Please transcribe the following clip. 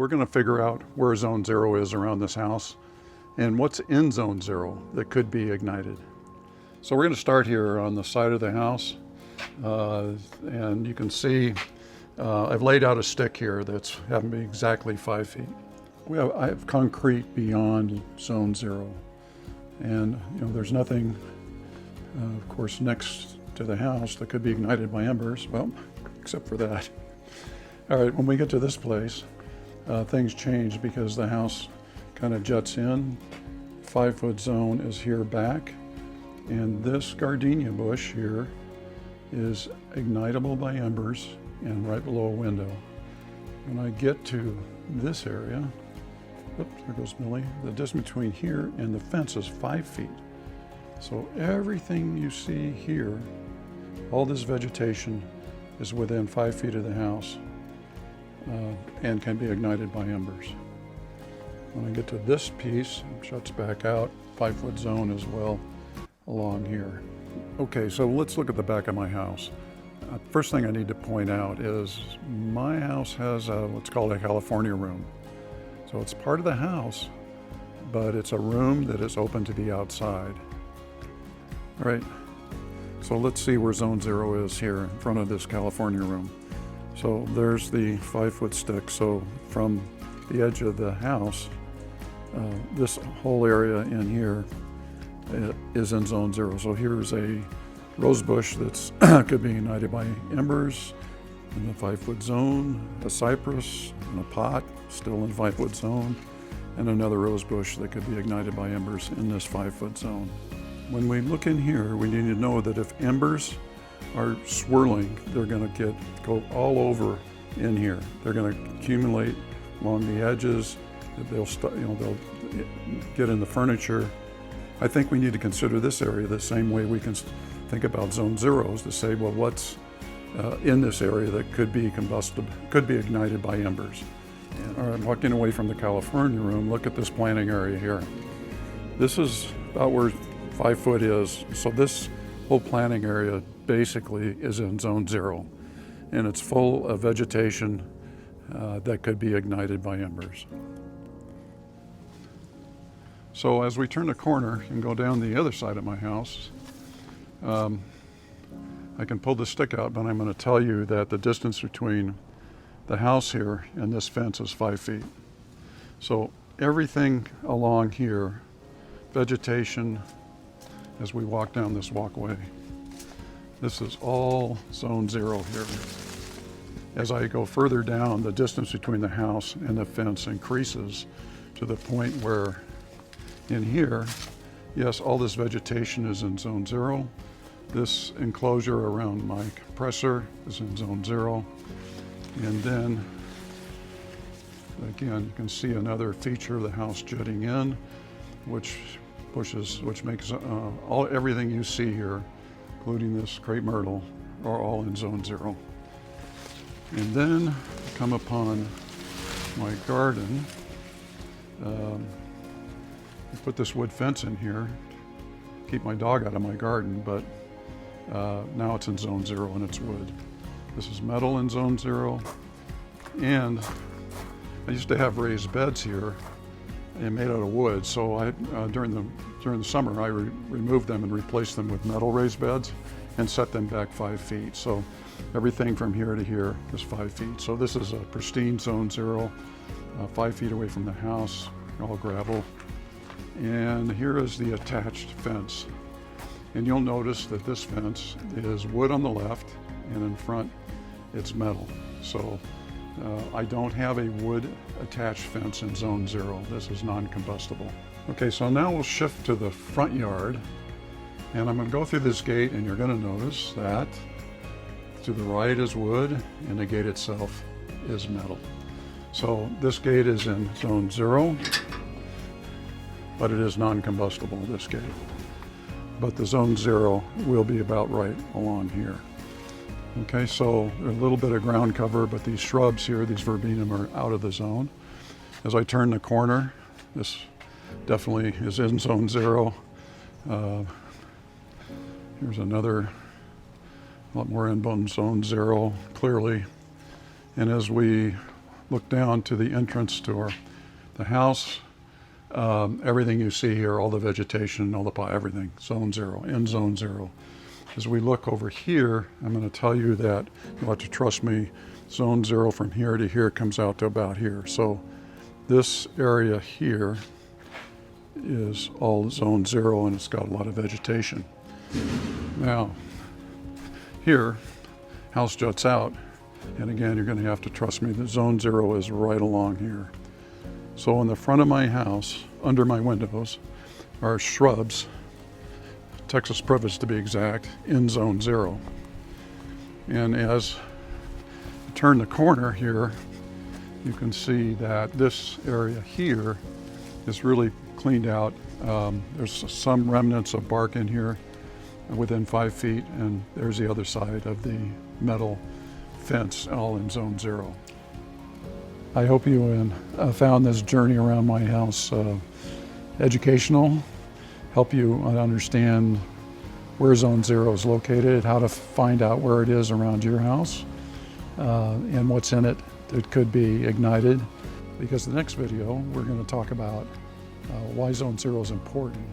we're going to figure out where zone 0 is around this house and what's in zone 0 that could be ignited. So we're going to start here on the side of the house, and you can see I've laid out a stick here that's having to be exactly 5 feet. I have concrete beyond zone 0, and there's nothing, of course, next to the house that could be ignited by embers. Well, except for that. All right, when we get to this place, things change because the house kind of juts in. 5-foot zone is here back, and this gardenia bush here is ignitable by embers and right below a window. When I get to this area, oops, there goes Millie. The distance between here and the fence is 5 feet. So everything you see here, all this vegetation is within 5 feet of the house and can be ignited by embers. When I get to this piece, it shuts back out, 5-foot zone as well along here. Okay, so let's look at the back of my house. First thing I need to point out is my house has what's called a California room. So it's part of the house, but it's a room that is open to the outside. All right, so let's see where zone 0 is here in front of this California room. So there's the 5-foot stick. So from the edge of the house, this whole area in here is in zone 0. So here's a rose bush that's could be ignited by embers in the 5-foot zone, a cypress in a pot still in 5-foot zone, and another rose bush that could be ignited by embers in this 5-foot zone. When we look in here, we need to know that if embers are swirling, they're going to go all over in here. They're going to accumulate along the edges. They'll get in the furniture. I think we need to consider this area the same way we can think about zone 0s to say, well, what's in this area that could be combustible, could be ignited by embers. All right, walking away from the California room, look at this planting area here. This is about where 5 foot is. So this whole planting area basically is in zone 0, and it's full of vegetation that could be ignited by embers. So as we turn the corner and go down the other side of my house, I can pull the stick out, but I'm going to tell you that the distance between the house here and this fence is 5 feet. So everything along here, vegetation, as we walk down this walkway, this is all zone 0 here. As I go further down, the distance between the house and the fence increases to the point where in here, yes, all this vegetation is in zone 0. This enclosure around my compressor is in zone 0. And then, again, you can see another feature of the house jutting in, which makes everything you see here, including this crepe myrtle, are all in zone 0. And then I come upon my garden. I put this wood fence in here, keep my dog out of my garden, but now it's in zone 0 and it's wood. This is metal in zone 0, and I used to have raised beds here and made out of wood. So during the summer I removed them and replaced them with metal raised beds and set them back 5 feet. So everything from here to here is 5 feet. So this is a pristine zone 0, 5 feet away from the house, all gravel. And here is the attached fence. And you'll notice that this fence is wood on the left, and in front it's metal. So I don't have a wood attached fence in zone 0. This is non-combustible. Okay, so now we'll shift to the front yard, and I'm going to go through this gate, and you're going to notice that to the right is wood and the gate itself is metal. So this gate is in zone 0, but it is non-combustible, this gate. But the zone 0 will be about right along here. Okay, so a little bit of ground cover, but these shrubs here, these verbena, are out of the zone. As I turn the corner, this definitely is in zone 0. Here's another, a lot more in zone 0, clearly. And as we look down to the entrance to the house. Everything you see here, all the vegetation, all the everything, zone 0, in zone 0. As we look over here, I'm going to tell you that you'll have to trust me. Zone 0 from here to here comes out to about here. So this area here is all zone 0, and it's got a lot of vegetation. Now, here, house juts out, and again, you're going to have to trust me. The zone 0 is right along here. So in the front of my house, under my windows, are shrubs, Texas privet to be exact, in zone 0. And as you turn the corner here, you can see that this area here is really cleaned out. There's some remnants of bark in here within 5 feet, and there's the other side of the metal fence, all in zone 0. I hope you found this journey around my house educational, help you understand where zone 0 is located, how to find out where it is around your house, and what's in it that could be ignited. Because the next video, we're going to talk about why zone 0 is important.